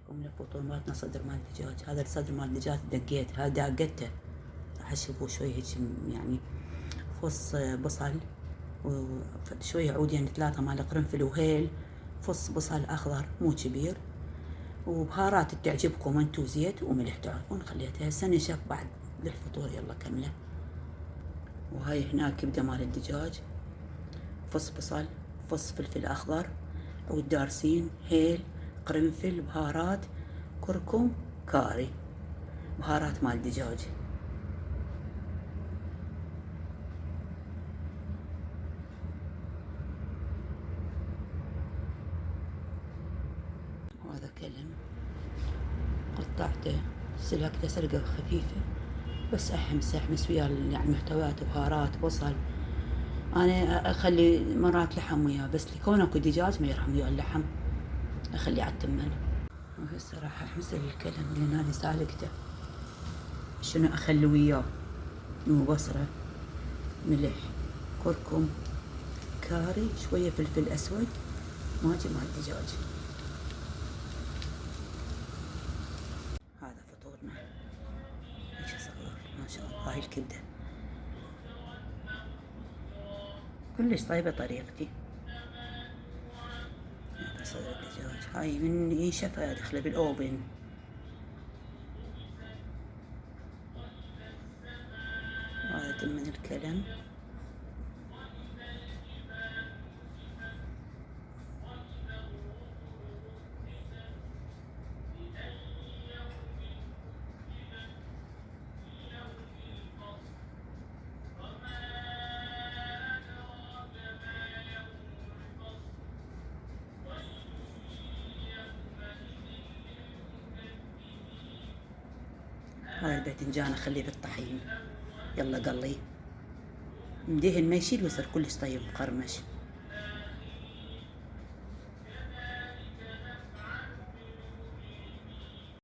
عليكم الفطور مالتنا صدر مال دجاج. هذا الصدر مال دجاج دقيت، هذا دقته راح اشوفه شوي هيك يعني فص بصل وشوية عودين 3 مال قرنفل وهيل، فص بصل اخضر مو كبير، وبهارات تعجبكم انتو، زيت وملح تعرفون. خليتها هسه نشف بعد للفطور. يلا كمله. وهاي هنا كبده مال الدجاج، فص بصل، فص فلفل اخضر، عود دارسين، هيل، قرنفل، بهارات، كركم، كاري، بهارات مال دجاج. وهذا كلم قطعته، سلقته سلقة خفيفة بس احمس ويا يعني محتويات بهارات بصل. انا اخلي مرات لحم وياه، بس لكون اكو دجاج ما يرحم ويا اللحم، اخليه على التمن. وهسه راح احمس الكلم اللي انا سالقته. شنو اخلي وياه؟ بصرة، ملح، كركم، كاري، شوية فلفل اسود، ماجي مال الدجاج. هذا فطورنا ايش صغير ما شاء الله. هاي الكبدة كلش طيبة طريقتي. هذا صدر الدجاج، هاي من ينشف ادخله بالاوبن. هذا تمن الكلم. هذا الباذنجان اخليه بالطحين. يلا قلي مدهن ما يشيل ويصير كلش طيب مقرمش.